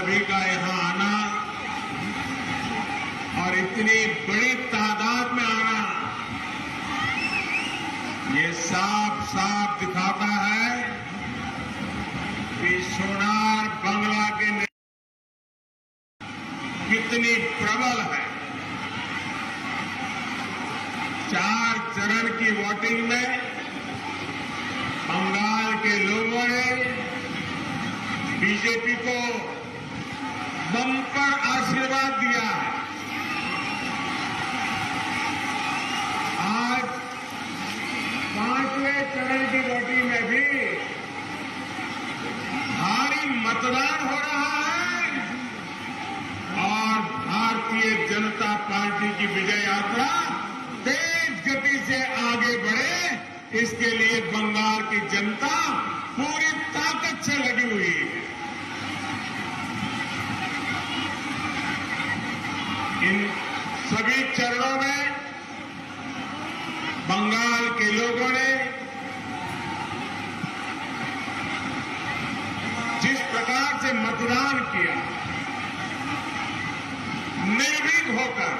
सभी का यहां आना और इतनी बड़ी तादाद में आना, ये साफ साफ दिखाता है कि सोनार बांग्ला की कितनी प्रबल है। 4 चरण की वोटिंग में बंगाल के लोगों ने बीजेपी को बम्पर आशीर्वाद दिया है। आज 5वें चरण की वोटिंग में भी भारी मतदान हो रहा है और भारतीय जनता पार्टी की विजय यात्रा तेज गति से आगे बढ़े, इसके लिए बंगाल की जनता पूरी ताकत से लगी हुई है। इन सभी चरणों में बंगाल के लोगों ने जिस प्रकार से मतदान किया, निर्भीक होकर,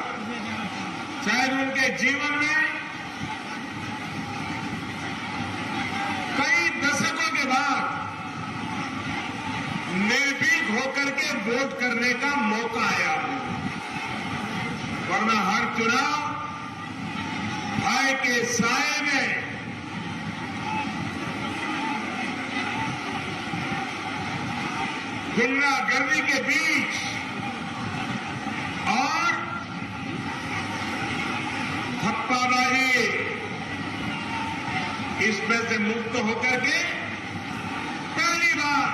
शायद उनके जीवन में कई दशकों के बाद निर्भीक होकर के वोट करने का मौका आया, वरना हर चुनाव भय के साए में गुंडागर्दी के बीच और थप्पाबाजी, इसमें से मुक्त होकर के पहली बार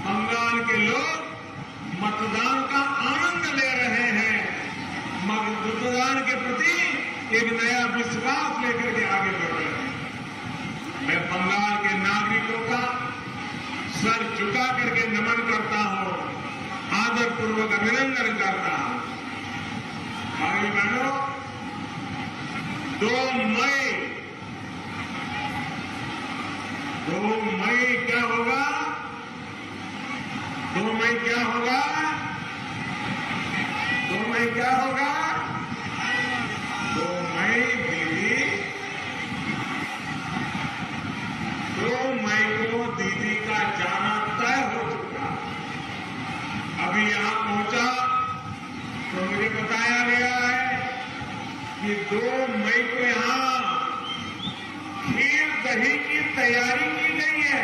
बंगाल के लोग मतदान का आनंद ले रहे हैं, मतदान के प्रति एक नया विश्वास लेकर के आगे बढ़ रहे हैं। मैं बंगाल के नागरिकों का सर झुका करके नमन करता हूं, आदरपूर्वक अभिनंदन करता हूं। भाई बहनों, 2 मई क्या होगा? 2 मई क्या होगा? 2 मई क्या होगा? 2 मई दीदी, 2 मई को दीदी का जाना तय हो चुका। अभी यहां पहुंचा तो मुझे बताया गया है कि 2 मई को यहां खीर दही की तैयारी की गई है।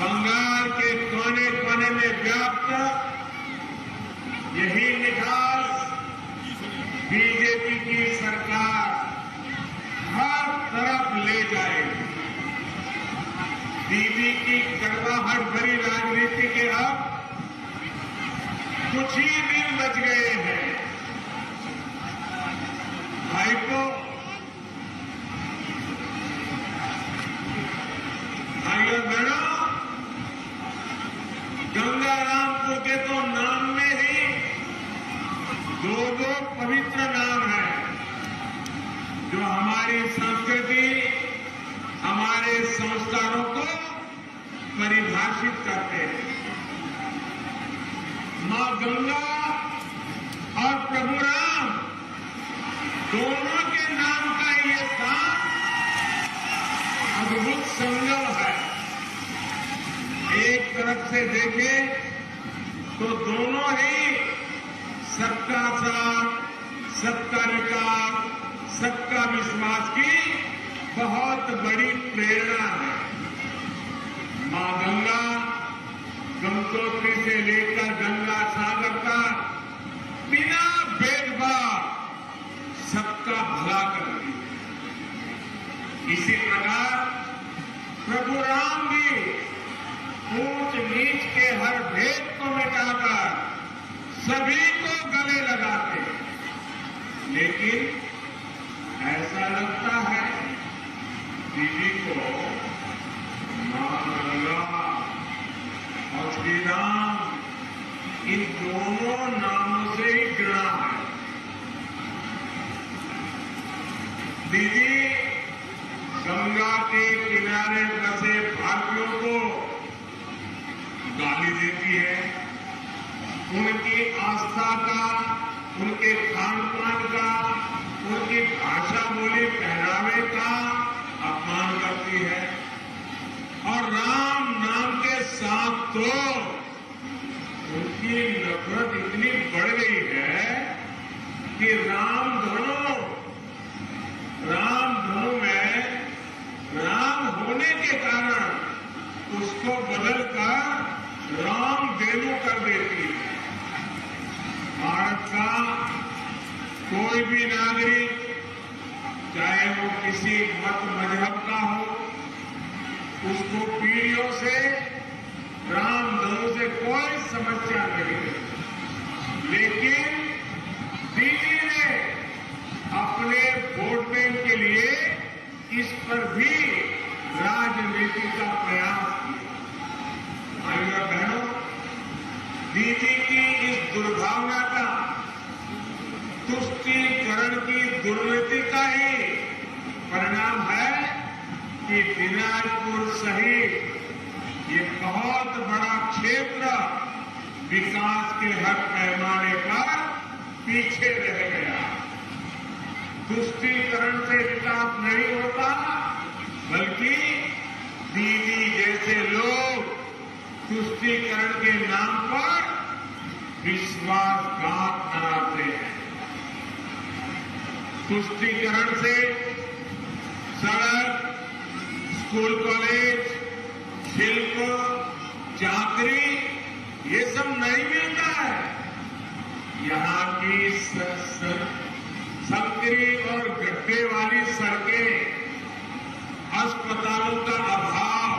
बंगाल के कोने कोने में व्याप्त यही मिठास बीजेपी की सरकार हर तरफ ले जाएगी। दीदी की कड़वाहट भरी राजनीति के अब कुछ ही दिन बच गए हैं। भाइयों बहनों, गंगारामपुर के तो नाम में ही 2 पवित्र नाम हैं, जो हमारी संस्कृति, हमारे संस्कारों को परिभाषित करते हैं। मां गंगा और प्रभु राम, दोनों के नाम का ये साथ अद्भुत संगम है। एक तरफ से देखें तो दोनों ही सबका साथ, सबका विकास, सबका विश्वास की बहुत बड़ी प्रेरणा है। मां गंगा गंगोत्री से लेकर गंगा सागर तक बिना भेदभाव सबका भला करती है। इसी प्रकार प्रभु राम भी ऊंच नीच के हर भेद को मिटाकर सभी को गले लगाते हैं। लेकिन ऐसा लगता है दीदी को मां गंगा और श्री राम, इन दोनों नामों से ही घृणा है। दीदी गंगा गंगा के किनारे बसे भारतीयों को गाली देती है, उनकी आस्था का, उनके खान पान का, उनकी भाषा बोली पहनावे का अपमान करती है और राम नाम के साथ तो उनकी नफरत इतनी बढ़ गई है कि राम धनु में राम होने के कारण उसको बदलकर राम देनु कर देती है। भारत का कोई भी नागरिक, चाहे वो किसी मत मजहब का हो, उसको पीढ़ियों से राम धनु से कोई समस्या नहीं है। लेकिन दीदी ने अपने वोट बैंक के लिए इस पर भी राजनीति का प्रयास किया। भाइयों और बहनों, दीदी की इस दुर्भावना का, तुष्टीकरण की दुर्नीति का ही परिणाम है कि दिनाजपुर सहित ये बहुत बड़ा क्षेत्र विकास के हर पैमाने पर पीछे रह गया। तुष्टीकरण से विकास नहीं होता, बल्कि दीदी जैसे लोग तुष्टीकरण के नाम पर विश्वासघात कराते हैं। तुष्टीकरण से सड़क, स्कूल कॉलेज, शिल्प, चाकरी ये सब नहीं मिलता है। यहाँ की संकरी और गड्ढे वाली सड़कें, अस्पतालों का अभाव,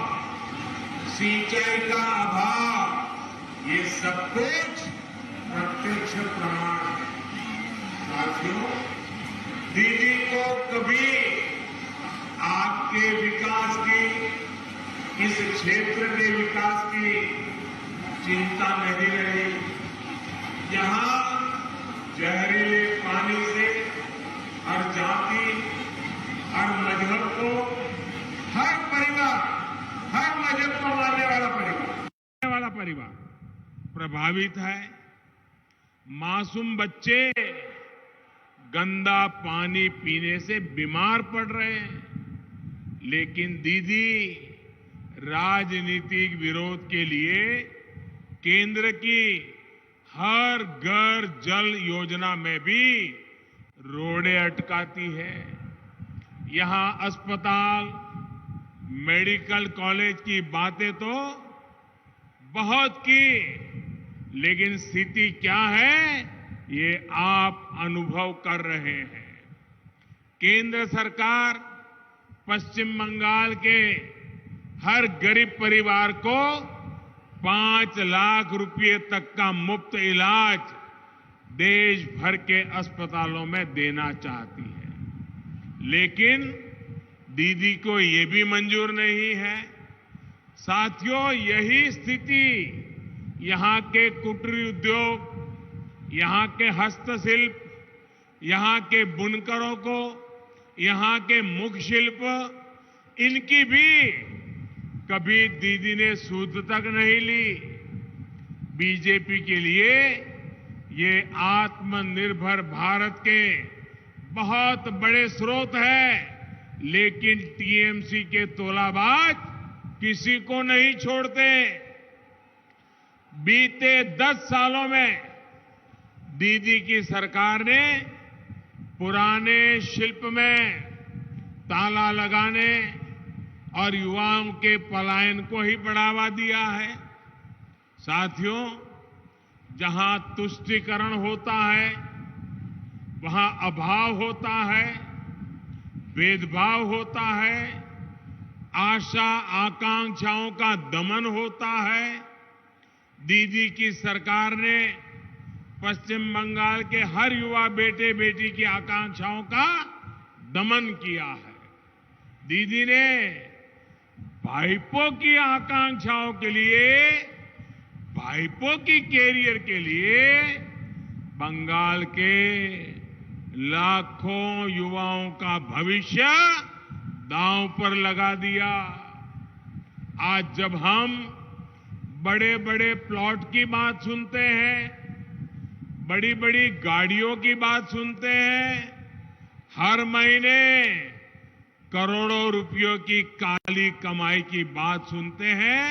सिंचाई का अभाव, ये सब कुछ प्रत्यक्ष प्रमाण है। साथियों, दीदी को कभी आपके विकास की, इस क्षेत्र के विकास की चिंता नहीं रही। यहाँ जहरीले पानी से हर जाति, हर मजहब को, हर परिवार, हर मजहब को मानने वाला परिवार प्रभावित है। मासूम बच्चे गंदा पानी पीने से बीमार पड़ रहे हैं। लेकिन दीदी राजनीतिक विरोध के लिए केंद्र की हर घर जल योजना में भी रोड़े अटकाती है। यहां अस्पताल, मेडिकल कॉलेज की बातें तो बहुत की, लेकिन स्थिति क्या है ये आप अनुभव कर रहे हैं। केंद्र सरकार पश्चिम बंगाल के हर गरीब परिवार को 5 लाख रुपए तक का मुफ्त इलाज देश भर के अस्पतालों में देना चाहती है। लेकिन दीदी को ये भी मंजूर नहीं है। साथियों, यही स्थिति यहां के कुटीर उद्योग, यहां के हस्तशिल्प, यहां के बुनकरों को, यहां के मुख शिल्प, इनकी भी कभी दीदी ने सूद तक नहीं ली। बीजेपी के लिए ये आत्मनिर्भर भारत के बहुत बड़े स्रोत है, लेकिन टीएमसी के तोलाबाज किसी को नहीं छोड़ते। बीते 10 सालों में दीदी की सरकार ने पुराने शिल्प में ताला लगाने और युवाओं के पलायन को ही बढ़ावा दिया है। साथियों, जहां तुष्टीकरण होता है, वहां अभाव होता है, भेदभाव होता है, आशा आकांक्षाओं का दमन होता है। दीदी की सरकार ने पश्चिम बंगाल के हर युवा बेटे बेटी की आकांक्षाओं का दमन किया है। दीदी ने भाइपों की आकांक्षाओं के लिए, भाइपों की कैरियर के लिए बंगाल के लाखों युवाओं का भविष्य दांव पर लगा दिया। आज जब हम बड़े बड़े प्लॉट की बात सुनते हैं, बड़ी बड़ी गाड़ियों की बात सुनते हैं, हर महीने करोड़ों रुपयों की काली कमाई की बात सुनते हैं,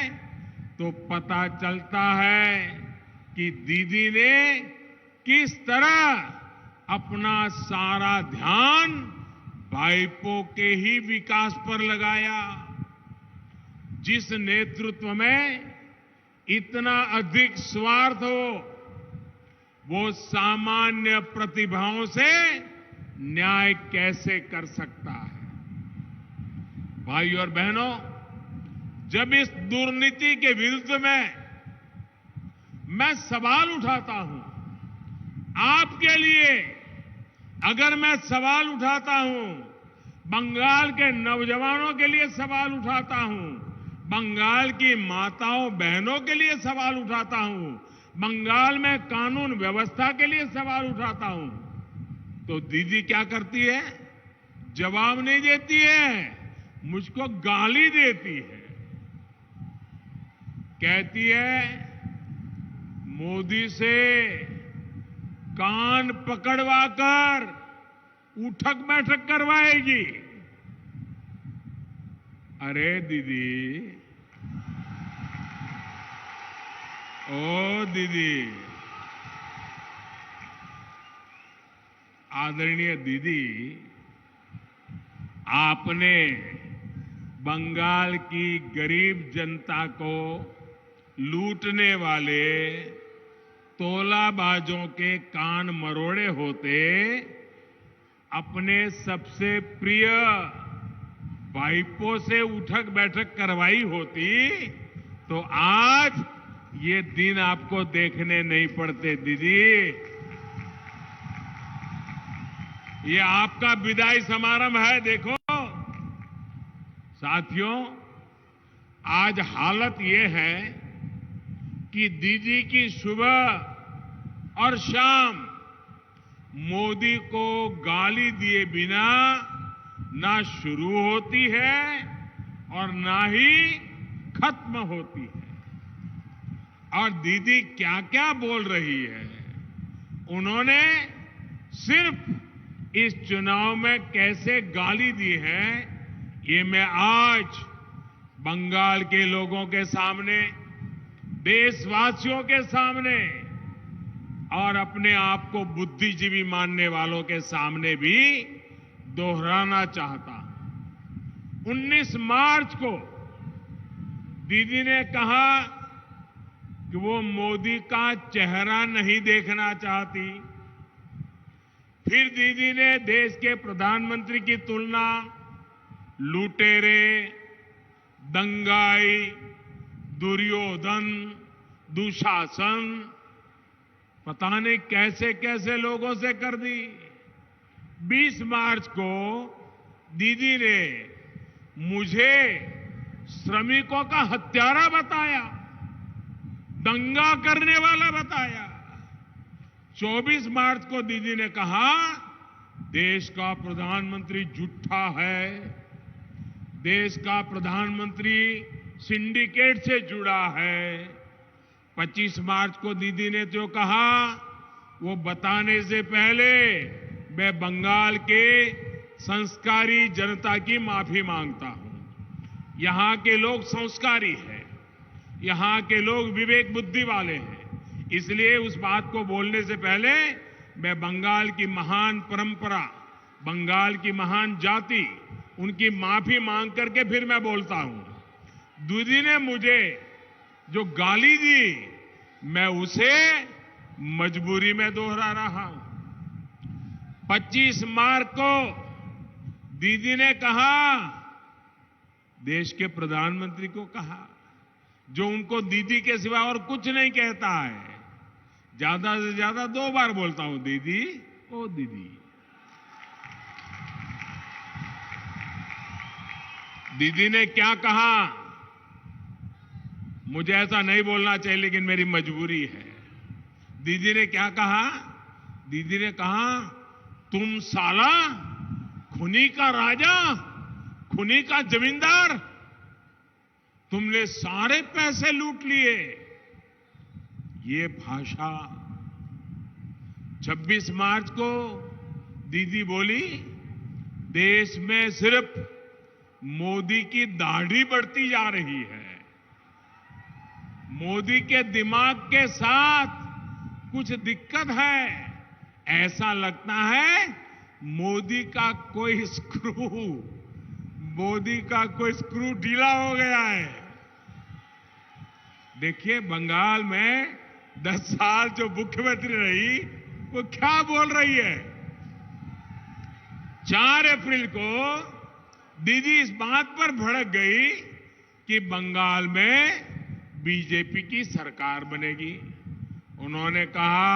तो पता चलता है कि दीदी ने किस तरह अपना सारा ध्यान भाइपों के ही विकास पर लगाया। जिस नेतृत्व में इतना अधिक स्वार्थ हो, वो सामान्य प्रतिभाओं से न्याय कैसे कर सकता है? भाई और बहनों, जब इस दुर्नीति के विरुद्ध में मैं सवाल उठाता हूं, आपके लिए अगर मैं सवाल उठाता हूं, बंगाल के नौजवानों के लिए सवाल उठाता हूं, बंगाल की माताओं बहनों के लिए सवाल उठाता हूं, बंगाल में कानून व्यवस्था के लिए सवाल उठाता हूं, तो दीदी क्या करती है? जवाब नहीं देती है, मुझको गाली देती है। कहती है मोदी से कान पकड़वाकर उठक बैठक करवाएगी। अरे दीदी, ओ दीदी, आदरणीय दीदी, आपने बंगाल की गरीब जनता को लूटने वाले तोलाबाजों के कान मरोड़े होते अपने सबसे प्रिय भाइपों से उठक बैठक करवाई होती, तो आज ये दिन आपको देखने नहीं पड़ते। दीदी, ये आपका विदाई समारोह है। देखो साथियों, आज हालत ये है कि दीदी की सुबह और शाम मोदी को गाली दिए बिना ना शुरू होती है और ना ही खत्म होती है। और दीदी क्या क्या बोल रही है, उन्होंने सिर्फ इस चुनाव में कैसे गाली दी है, ये मैं आज बंगाल के लोगों के सामने, देशवासियों के सामने और अपने आप को बुद्धिजीवी मानने वालों के सामने भी दोहराना चाहता हूं। 19 मार्च को दीदी ने कहा कि वो मोदी का चेहरा नहीं देखना चाहती। फिर दीदी ने देश के प्रधानमंत्री की तुलना लुटेरे, दंगाई, दुर्योधन, दुशासन, पता नहीं कैसे कैसे लोगों से कर दी। 20 मार्च को दीदी ने मुझे श्रमिकों का हत्यारा बताया, दंगा करने वाला बताया। 24 मार्च को दीदी ने कहा देश का प्रधानमंत्री झूठा है, देश का प्रधानमंत्री सिंडिकेट से जुड़ा है। 25 मार्च को दीदी ने जो कहा वो बताने से पहले मैं बंगाल के संस्कारी जनता की माफी मांगता हूं। यहां के लोग संस्कारी हैं, यहां के लोग विवेक बुद्धि वाले हैं, इसलिए उस बात को बोलने से पहले मैं बंगाल की महान परंपरा, बंगाल की महान जाति, उनकी माफी मांग करके फिर मैं बोलता हूं। दीदी ने मुझे जो गाली दी, मैं उसे मजबूरी में दोहरा रहा हूं। 25 मार्च को दीदी ने कहा, देश के प्रधानमंत्री को कहा, जो उनको दीदी के सिवा और कुछ नहीं कहता है, ज्यादा से ज्यादा 2 बार बोलता हूं, दीदी, ओ दीदी। दीदी ने क्या कहा, मुझे ऐसा नहीं बोलना चाहिए लेकिन मेरी मजबूरी है। दीदी ने क्या कहा? दीदी ने कहा तुम साला खूनी का राजा खुनी का जमींदार, तुमने सारे पैसे लूट लिए। ये भाषा 26 मार्च को दीदी बोली, देश में सिर्फ मोदी की दाढ़ी बढ़ती जा रही है, मोदी के दिमाग के साथ कुछ दिक्कत है, ऐसा लगता है मोदी का कोई स्क्रू ढीला हो गया है। देखिए, बंगाल में 10 साल जो मुख्यमंत्री रही वो क्या बोल रही है। 4 अप्रैल को दीदी इस बात पर भड़क गई कि बंगाल में बीजेपी की सरकार बनेगी। उन्होंने कहा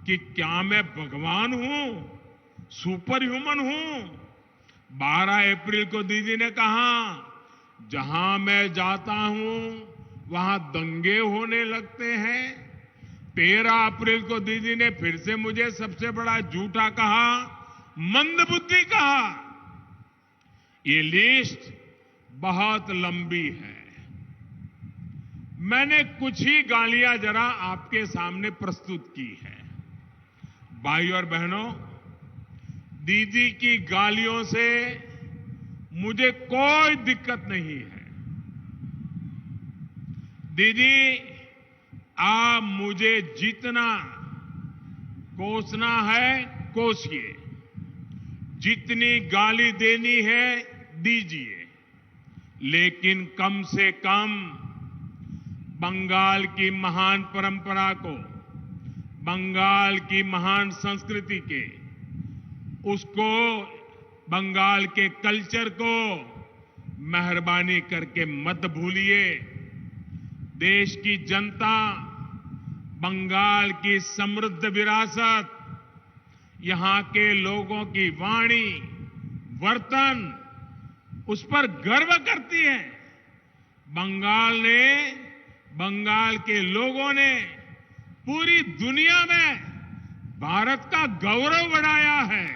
कि क्या मैं भगवान हूं, सुपर ह्यूमन हूं। 12 अप्रैल को दीदी ने कहा, जहां मैं जाता हूं वहां दंगे होने लगते हैं। 13 अप्रैल को दीदी ने फिर से मुझे सबसे बड़ा झूठा कहा, मंदबुद्धि कहा। ये लिस्ट बहुत लंबी है। मैंने कुछ ही गालियां जरा आपके सामने प्रस्तुत की है। भाई और बहनों, दीदी की गालियों से मुझे कोई दिक्कत नहीं है। दीदी, आप मुझे जितना कोसना है कोसिए, जितनी गाली देनी है दीजिए, लेकिन कम से कम बंगाल की महान परंपरा को, बंगाल की महान संस्कृति के, उसको, बंगाल के कल्चर को मेहरबानी करके मत भूलिए। देश की जनता बंगाल की समृद्ध विरासत, यहां के लोगों की वाणी, वर्तन, उस पर गर्व करती है। बंगाल के लोगों ने पूरी दुनिया में भारत का गौरव बढ़ाया है।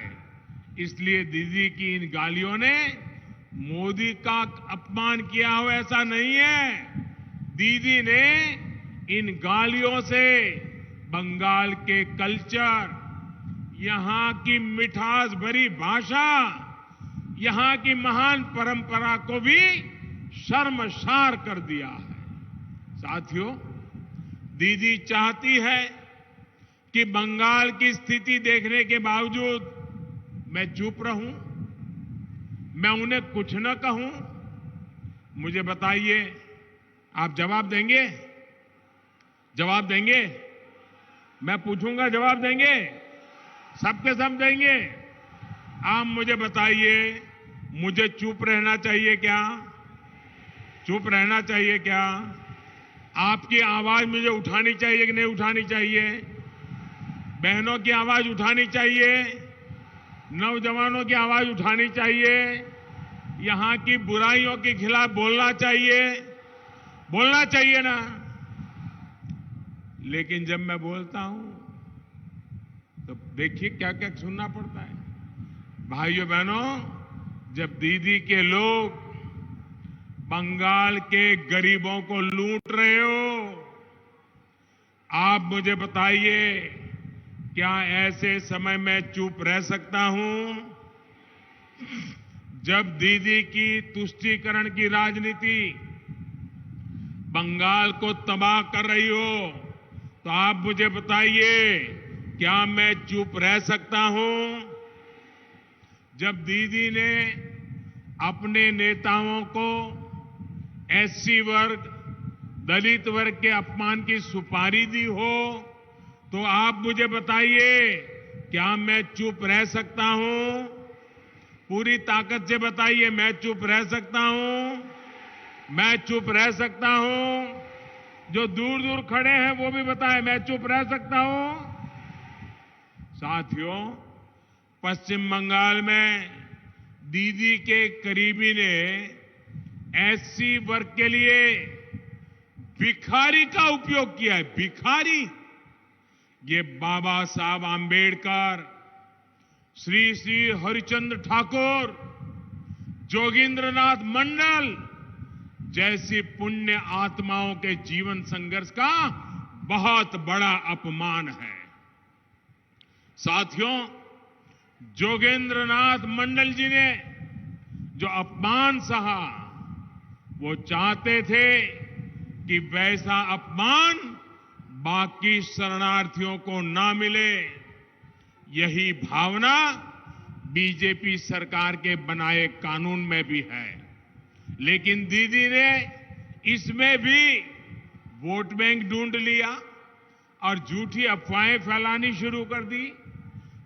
इसलिए दीदी की इन गालियों ने मोदी का अपमान किया हो ऐसा नहीं है। दीदी ने इन गालियों से बंगाल के कल्चर, यहां की मिठास भरी भाषा, यहां की महान परंपरा को भी शर्मसार कर दिया है। साथियों, दीदी चाहती है कि बंगाल की स्थिति देखने के बावजूद मैं चुप रहूं, मैं उन्हें कुछ न कहूं। मुझे बताइए, आप जवाब देंगे? जवाब देंगे? मैं पूछूंगा, जवाब देंगे? सबके सब देंगे? आप मुझे बताइए, मुझे चुप रहना चाहिए क्या? चुप रहना चाहिए क्या? आपकी आवाज मुझे उठानी चाहिए कि नहीं उठानी चाहिए? बहनों की आवाज उठानी चाहिए, नौजवानों की आवाज उठानी चाहिए, यहां की बुराइयों के खिलाफ बोलना चाहिए, बोलना चाहिए ना। लेकिन जब मैं बोलता हूं तो देखिए क्या क्या सुनना पड़ता है। भाइयों बहनों, जब दीदी के लोग बंगाल के गरीबों को लूट रहे हो, आप मुझे बताइए, क्या ऐसे समय में चुप रह सकता हूं? जब दीदी की तुष्टीकरण की राजनीति बंगाल को तबाह कर रही हो, तो आप मुझे बताइए, क्या मैं चुप रह सकता हूं? जब दीदी ने अपने नेताओं को एससी वर्ग, दलित वर्ग के अपमान की सुपारी दी हो, तो आप मुझे बताइए, क्या मैं चुप रह सकता हूं? पूरी ताकत से बताइए, मैं चुप रह सकता हूं? मैं चुप रह सकता हूं? जो दूर दूर खड़े हैं वो भी बताएं, मैं चुप रह सकता हूं? साथियों, पश्चिम बंगाल में दीदी के करीबी ने एससी वर्ग के लिए भिखारी का उपयोग किया है। भिखारी, ये बाबा साहब आंबेडकर, श्री श्री हरिचंद्र ठाकुर जोगेंद्रनाथ मंडल जैसी पुण्य आत्माओं के जीवन संघर्ष का बहुत बड़ा अपमान है। साथियों, जोगेंद्रनाथ मंडल जी ने जो अपमान सहा, वो चाहते थे कि वैसा अपमान बाकी शरणार्थियों को ना मिले। यही भावना बीजेपी सरकार के बनाए कानून में भी है, लेकिन दीदी ने इसमें भी वोट बैंक ढूंढ लिया और झूठी अफवाहें फैलानी शुरू कर दी।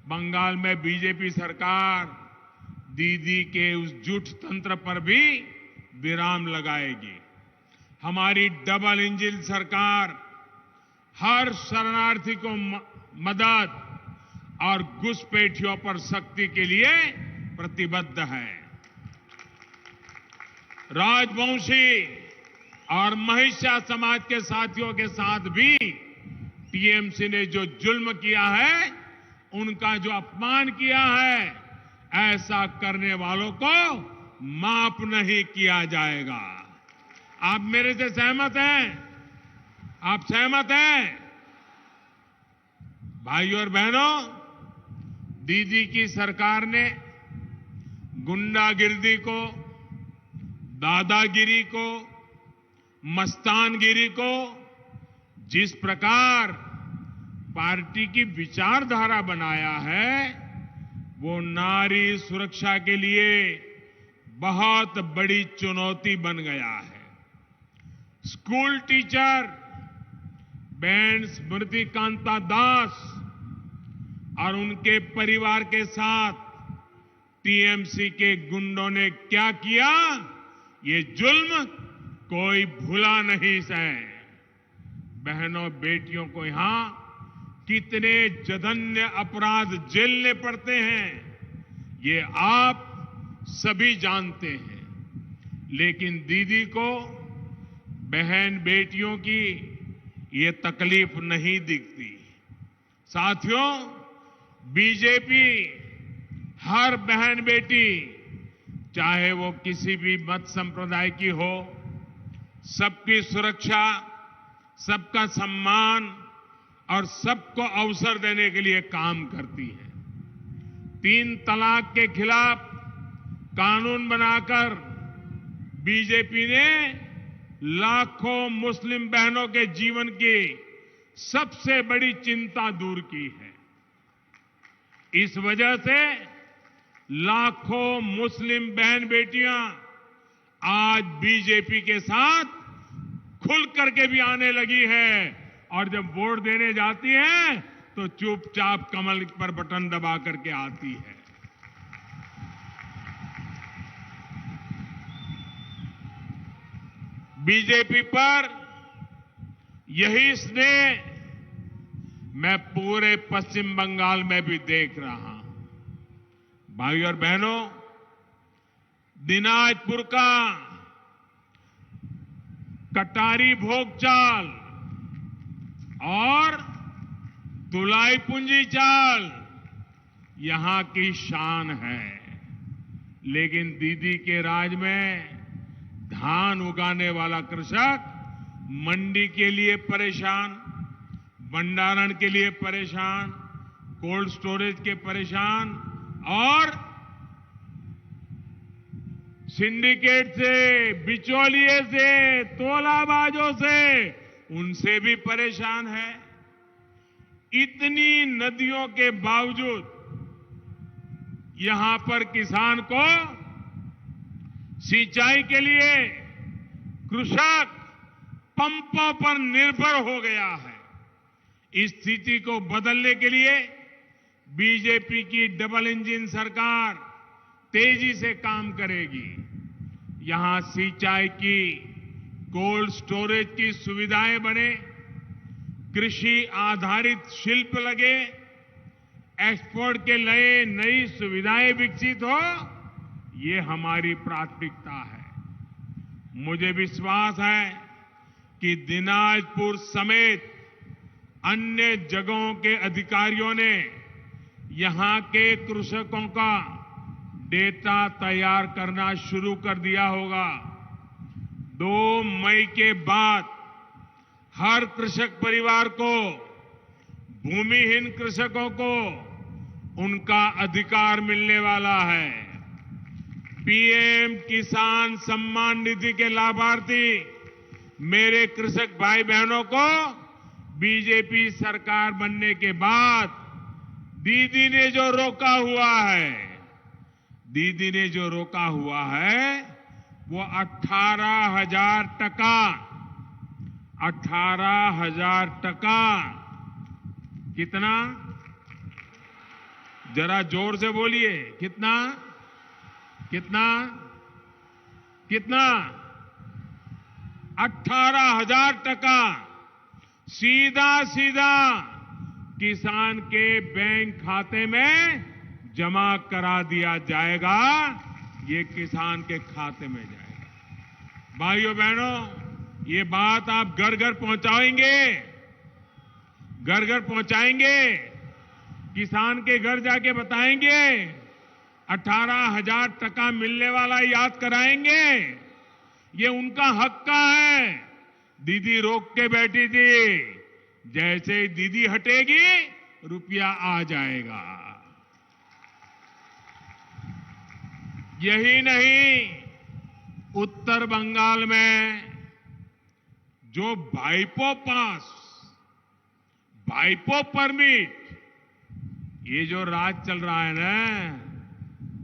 बंगाल में बीजेपी सरकार दीदी के उस झूठ तंत्र पर भी विराम लगाएगी। हमारी डबल इंजन सरकार हर शरणार्थी को मदद और घुसपैठियों पर सख्ती के लिए प्रतिबद्ध है। राजवंशी और महिषा समाज के साथियों के साथ भी टीएमसी ने जो जुल्म किया है, उनका जो अपमान किया है, ऐसा करने वालों को माफ नहीं किया जाएगा। आप मेरे से सहमत हैं? आप सहमत हैं? भाइयों और बहनों, दीदी की सरकार ने गुंडागिर्दी को, दादागिरी को, मस्तानगिरी को जिस प्रकार पार्टी की विचारधारा बनाया है, वो नारी सुरक्षा के लिए बहुत बड़ी चुनौती बन गया है। स्कूल टीचर बहन स्मृति कांता दास और उनके परिवार के साथ टीएमसी के गुंडों ने क्या किया, ये जुल्म कोई भुला नहीं सके। बहनों बेटियों को यहां कितने जघन्य अपराध झेलने पड़ते हैं, ये आप सभी जानते हैं। लेकिन दीदी को बहन बेटियों की ये तकलीफ नहीं दिखती। साथियों, बीजेपी हर बहन बेटी, चाहे वो किसी भी मत संप्रदाय की हो, सबकी सुरक्षा, सबका सम्मान और सबको अवसर देने के लिए काम करती है। 3 तलाक के खिलाफ कानून बनाकर बीजेपी ने लाखों मुस्लिम बहनों के जीवन की सबसे बड़ी चिंता दूर की है। इस वजह से लाखों मुस्लिम बहन बेटियां आज बीजेपी के साथ खुल करके भी आने लगी है, और जब वोट देने जाती है तो चुपचाप कमल पर बटन दबा करके आती है। बीजेपी पर यही स्नेह मैं पूरे पश्चिम बंगाल में भी देख रहा हूं। भाइयों और बहनों, दिनाजपुर का कटारी भोगचाल और तुलाईपुंजी चाल यहां की शान है, लेकिन दीदी के राज में धान उगाने वाला कृषक मंडी के लिए परेशान, भंडारण के लिए परेशान, कोल्ड स्टोरेज के परेशान और सिंडिकेट से, बिचौलिए से, तोलाबाजों से, उनसे भी परेशान है। इतनी नदियों के बावजूद यहां पर किसान को सिंचाई के लिए कृषक पंपों पर निर्भर हो गया है। इस स्थिति को बदलने के लिए बीजेपी की डबल इंजन सरकार तेजी से काम करेगी। यहां सिंचाई की, कोल्ड स्टोरेज की सुविधाएं बने, कृषि आधारित शिल्प लगे, एक्सपोर्ट के लिए नई सुविधाएं विकसित हो, ये हमारी प्राथमिकता है। मुझे विश्वास है कि दिनाजपुर समेत अन्य जगहों के अधिकारियों ने यहां के कृषकों का डेटा तैयार करना शुरू कर दिया होगा। 2 मई के बाद हर कृषक परिवार को, भूमिहीन कृषकों को उनका अधिकार मिलने वाला है। पीएम किसान सम्मान निधि के लाभार्थी मेरे कृषक भाई बहनों को बीजेपी सरकार बनने के बाद दीदी ने जो रोका हुआ है, दीदी ने जो रोका हुआ है वो 18,000 टका, 18,000 टका। कितना? जरा जोर से बोलिए, कितना कितना कितना? 18,000 टका सीधा सीधा किसान के बैंक खाते में जमा करा दिया जाएगा। ये किसान के खाते में जाएगा। भाइयों बहनों, ये बात आप घर घर पहुंचाएंगे, घर घर पहुंचाएंगे, किसान के घर जाके बताएंगे, 18,000 टका मिलने वाला याद कराएंगे। ये उनका हक का है। दीदी रोक के बैठी थी, जैसे ही दीदी हटेगी रुपया आ जाएगा। यही नहीं, उत्तर बंगाल में जो भाइपो पास, भाइपो परमिट, ये जो राज चल रहा है ना,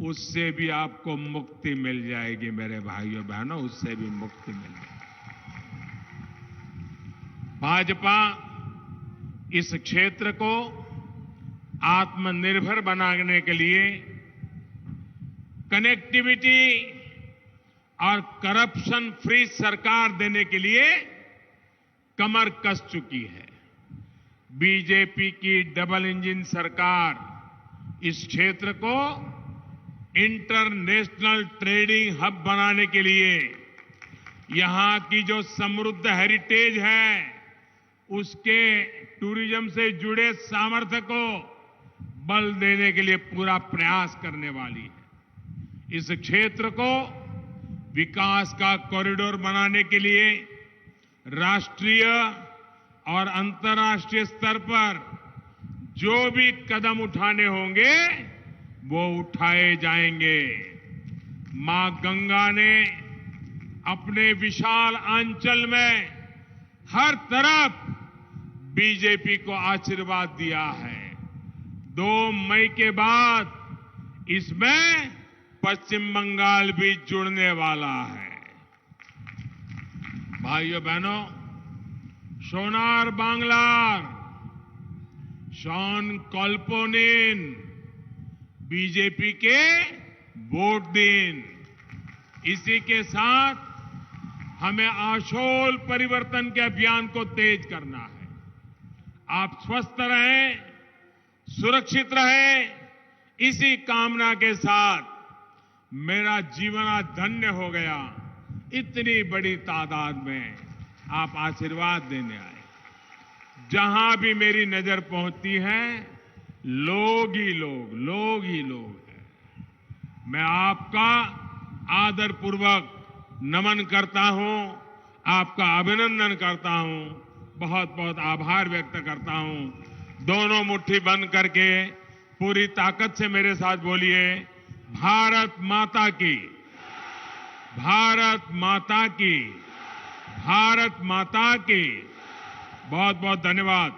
उससे भी आपको मुक्ति मिल जाएगी मेरे भाइयों बहनों, उससे भी मुक्ति मिल जाएगी। भाजपा इस क्षेत्र को आत्मनिर्भर बनाने के लिए कनेक्टिविटी और करप्शन फ्री सरकार देने के लिए कमर कस चुकी है। बीजेपी की डबल इंजन सरकार इस क्षेत्र को इंटरनेशनल ट्रेडिंग हब बनाने के लिए, यहां की जो समृद्ध हेरिटेज है उसके टूरिज्म से जुड़े सामर्थ्य को बल देने के लिए पूरा प्रयास करने वाली है। इस क्षेत्र को विकास का कॉरिडोर बनाने के लिए राष्ट्रीय और अंतर्राष्ट्रीय स्तर पर जो भी कदम उठाने होंगे वो उठाए जाएंगे। मां गंगा ने अपने विशाल आंचल में हर तरफ बीजेपी को आशीर्वाद दिया है। 2 मई के बाद इसमें पश्चिम बंगाल भी जुड़ने वाला है। भाइयों बहनों, सोनार बांग्लार, शॉन कल्पोनिन बीजेपी के वोट दिन। इसी के साथ हमें आशोल परिवर्तन के अभियान को तेज करना है। आप स्वस्थ रहें, सुरक्षित रहें, इसी कामना के साथ मेरा जीवन धन्य हो गया। इतनी बड़ी तादाद में आप आशीर्वाद देने आए। जहां भी मेरी नजर पहुंचती है, लोग ही लोग, लोग ही लोग हैं। मैं आपका आदरपूर्वक नमन करता हूं, आपका अभिनंदन करता हूं, बहुत बहुत आभार व्यक्त करता हूं। दोनों मुट्ठी बंद करके पूरी ताकत से मेरे साथ बोलिए, भारत माता की, भारत माता की, भारत माता की। बहुत बहुत धन्यवाद।